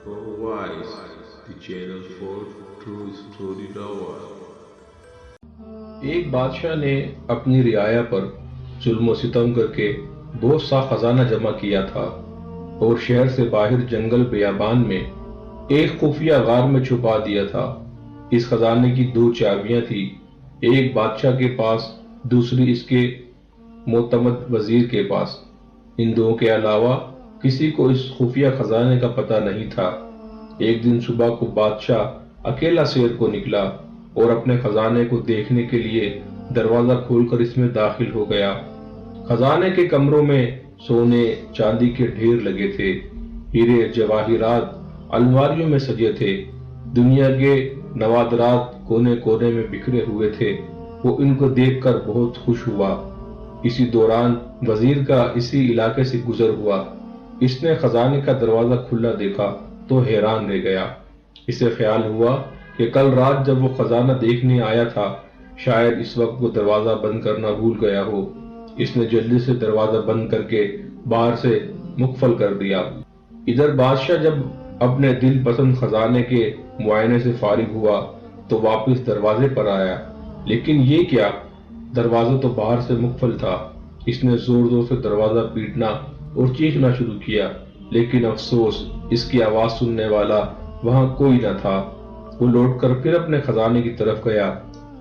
Voice, the channel for true story lover. ایک بادشاہ نے اپنی رعایا پر ظلم و ستم کر کے بہت سا خزانہ جمع کیا تھا اور شہر سے باہر جنگل بیابان میں ایک خفیہ غار میں چھپا دیا تھا۔ اس خزانے کی دو چابیاں تھیں، ایک بادشاہ کے پاس، دوسری اس کے معتمد وزیر کے پاس۔ ان دو کے علاوہ کسی کو اس خفیہ خزانے کا پتہ نہیں تھا۔ ایک دن صبح کو بادشاہ اکیلا سیر کو نکلا اور اپنے خزانے کو دیکھنے کے لیے دروازہ کھول کر اس میں داخل ہو گیا۔ خزانے کے کمروں میں سونے چاندی کے ڈھیر لگے تھے، ہیرے جواہرات الماریوں میں سجے تھے، دنیا کے نوادرات کونے کونے میں بکھرے ہوئے تھے۔ وہ ان کو دیکھ کر بہت خوش ہوا۔ اسی دوران وزیر کا اسی علاقے سے گزر ہوا۔ اس نے خزانے کا دروازہ کھلا دیکھا تو حیران رہ گیا۔ اسے خیال ہوا کہ کل رات جب وہ خزانہ دیکھنے آیا تھا شاید اس وقت وہ دروازہ بند کرنا بھول گیا ہو۔ اس نے جلدی سے دروازہ بند کر کے باہر سے مقفل کر دیا۔ ادھر بادشاہ جب اپنے دل پسند خزانے کے معائنے سے فارغ ہوا تو واپس دروازے پر آیا، لیکن یہ کیا، دروازہ تو باہر سے مقفل تھا۔ اس نے زور زور سے دروازہ پیٹنا اور چیخنا شروع کیا، لیکن افسوس اس کی آواز سننے والا وہاں کوئی نہ تھا۔ وہ لوٹ کر پھر اپنے خزانے کی طرف گیا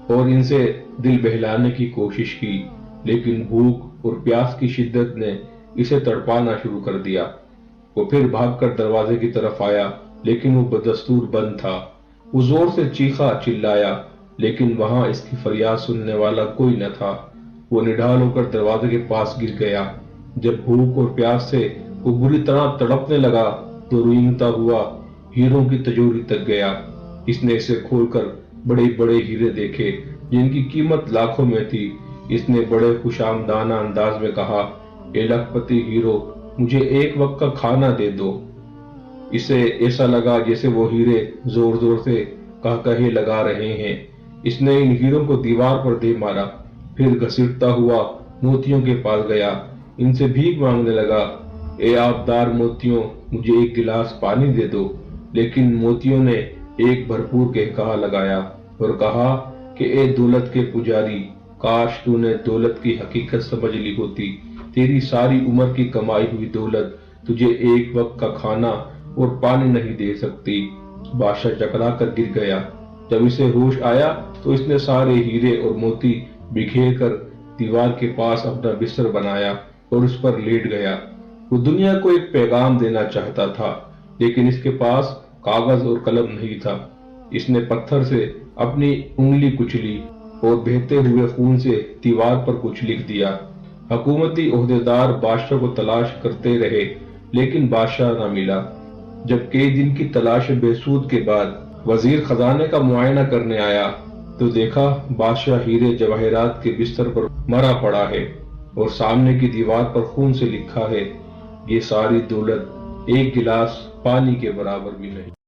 اور ان سے دل بہلانے کی کوشش کی، لیکن بھوک اور پیاس کی شدت نے اسے تڑپانا شروع کر دیا۔ وہ پھر بھاگ کر دروازے کی طرف آیا، لیکن وہ بدستور بند تھا۔ وہ زور سے چیخا چلایا، لیکن وہاں اس کی فریاد سننے والا کوئی نہ تھا۔ وہ نڈھال ہو کر دروازے کے پاس گر گیا۔ جب بھوک اور پیاس سے وہ بری طرح تڑپنے لگا تو رینگتا ہوا ہیروں کی تجوری تک گیا۔ اس نے اسے کھول کر بڑے بڑے ہیرے دیکھے جن کی قیمت لاکھوں میں تھی۔ اس نے بڑے خوشامدانہ انداز میں کہا، اے لکھپتی ہیرو، مجھے ایک وقت کا کھانا دے دو۔ اسے ایسا لگا جیسے وہ ہیرے زور زور سے قہقہے لگا رہے ہیں۔ اس نے ان ہیروں کو دیوار پر دے مارا، پھر گھسیٹتا ہوا موتیوں کے پاس گیا، ان سے بھیک مانگنے لگا، اے آبدار موتیوں، مجھے ایک گلاس پانی دے دو۔ لیکن موتیوں نے ایک بھرپور قہقہا لگایا اور کہا کہ اے دولت کے پجاری، کاش تو نے دولت کی حقیقت سمجھ لی ہوتی۔ تیری ساری عمر کی کمائی ہوئی دولت تجھے ایک وقت کا کھانا اور پانی نہیں دے سکتی۔ بادشاہ چکرا کر گر گیا۔ جب اسے ہوش آیا تو اس نے سارے ہیرے اور موتی بکھیر کر دیوار کے پاس اپنا بستر بنایا اور اس پر لیٹ گیا۔ وہ دنیا کو ایک پیغام دینا چاہتا تھا، لیکن اس کے پاس کاغذ اور قلم نہیں تھا۔ اس نے پتھر سے اپنی انگلی کچلی اور بہتے ہوئے خون سے دیوار پر کچھ لکھ دیا۔ حکومتی عہدیدار بادشاہ کو تلاش کرتے رہے، لیکن بادشاہ نہ ملا۔ جب کئی دن کی تلاش بے سود کے بعد وزیر خزانے کا معائنہ کرنے آیا تو دیکھا بادشاہ ہیرے جواہرات کے بستر پر مرا پڑا ہے اور سامنے کی دیوار پر خون سے لکھا ہے، یہ ساری دولت ایک گلاس پانی کے برابر بھی نہیں۔